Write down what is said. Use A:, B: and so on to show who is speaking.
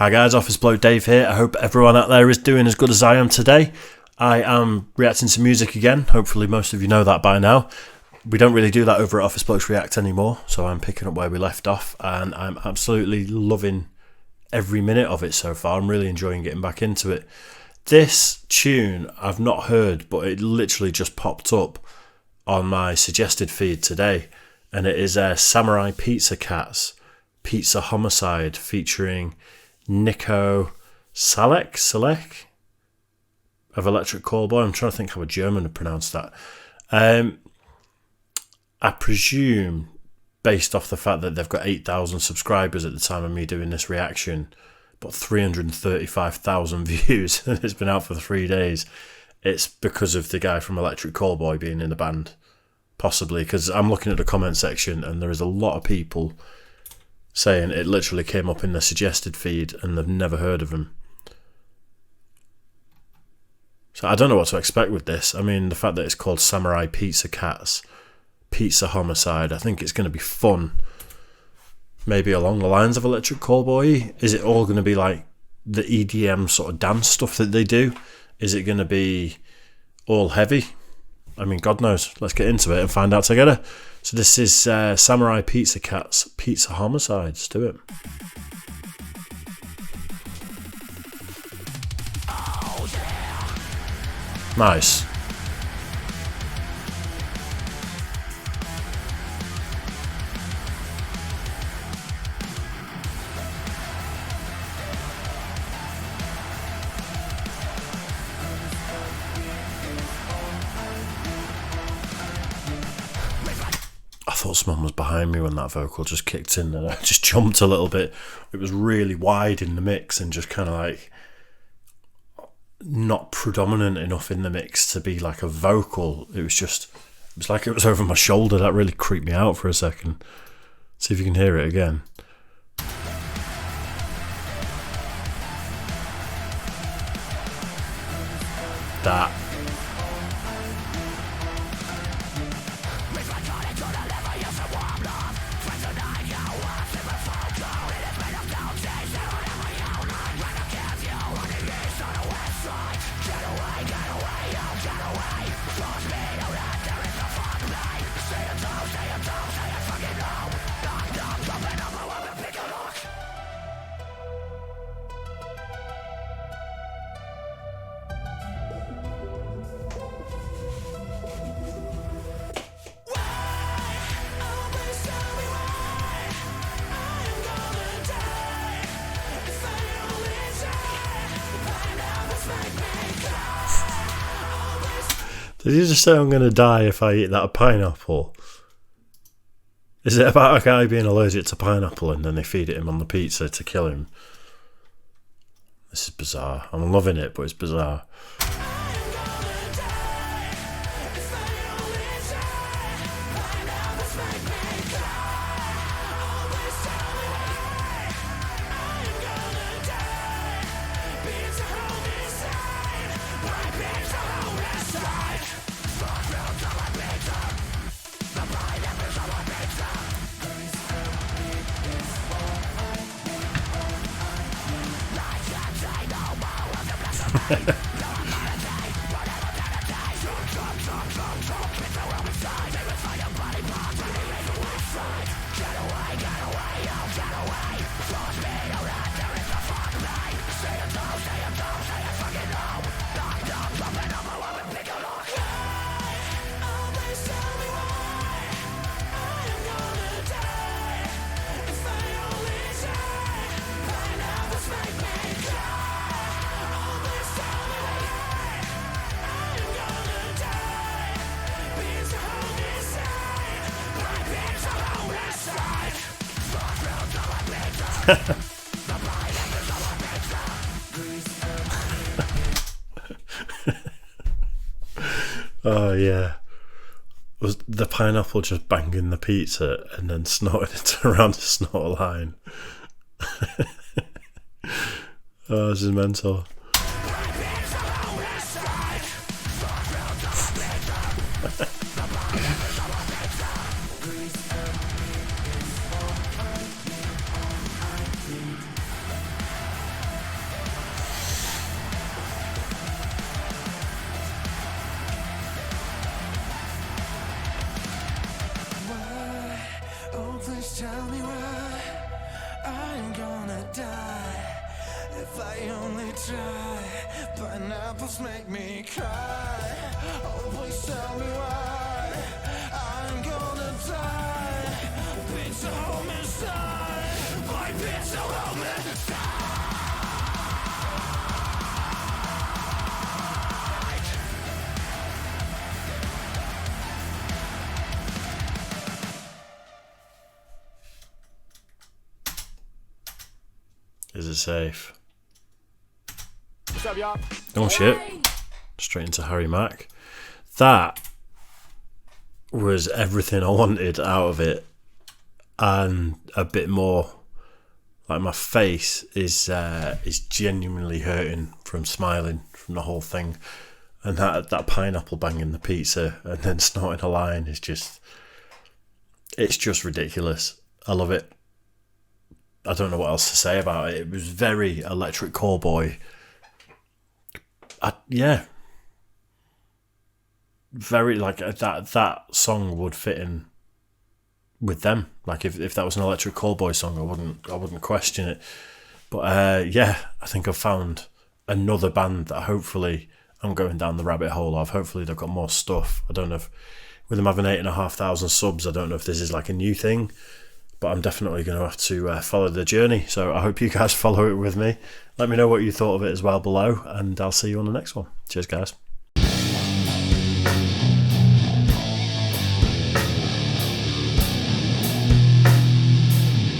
A: Hi guys, Office Bloke Dave here. I hope everyone out there is doing as good as I am today. I am reacting to music again. Hopefully most of you know that by now. We don't really do that over at Office Blokes React anymore, so I'm picking up where we left off, and I'm absolutely loving every minute of it so far. I'm really enjoying getting back into it. This tune I've not heard, but it literally just popped up on my suggested feed today, and it is Samurai Pizza Cats, Pizza Homicide, featuring Nico Salek of Electric Callboy. I'm trying to think how a German would pronounce that. I presume, based off the fact that they've got 8,000 subscribers at the time of me doing this reaction, but 335,000 views, and it's been out for 3 days, it's because of the guy from Electric Callboy being in the band. Possibly, because I'm looking at the comment section and there is a lot of people saying it literally came up in the suggested feed and they've never heard of him. So I don't know what to expect with this. I mean, the fact that it's called Samurai Pizza Cats, Pizza Homicide, I think it's going to be fun. Maybe along the lines of Electric Callboy. Is it all going to be like the EDM sort of dance stuff that they do? Is it going to be all heavy? I mean, God knows. Let's get into it and find out together. So this is Samurai Pizza Cats, Pizza Homicide. Let's do it. Nice. I thought someone was behind me when that vocal just kicked in, and I just jumped a little bit. It was really wide in the mix and just kind of like not predominant enough in the mix to be like a vocal. It was like it was over my shoulder. That really creeped me out for a second. See if you can hear it again. That. Did you just say I'm going to die if I eat that pineapple? Is it about a guy being allergic to pineapple and then they feed it him on the pizza to kill him? This is bizarre. I'm loving it, but it's bizarre. Oh yeah, was the pineapple just banging the pizza and then snorting it around the snort line? Oh, this is mental.
B: Please tell me why I'm gonna die if I only try. Pineapples make me cry. Oh, please tell me why I'm gonna die. It's a homicide. My bitch a homicide.
A: Is it safe?
C: What's up, y'all?
A: Oh shit. Straight into Harry Mack. That was everything I wanted out of it, and a bit more. Like, my face is genuinely hurting from smiling from the whole thing, and that pineapple banging the pizza and then snorting a line is just, it's just ridiculous. I love it. I don't know what else to say about it. It was very Electric Callboy. Yeah. Very, like, that song would fit in with them. Like, if that was an Electric Callboy song, I wouldn't question it. But yeah, I think I've found another band that hopefully I'm going down the rabbit hole of. Hopefully they've got more stuff. I don't know if, with them having 8,500 subs, I don't know if this is like a new thing, but I'm definitely going to have to follow the journey. So I hope you guys follow it with me. Let me know what you thought of it as well below, and I'll see you on the next one. Cheers, guys.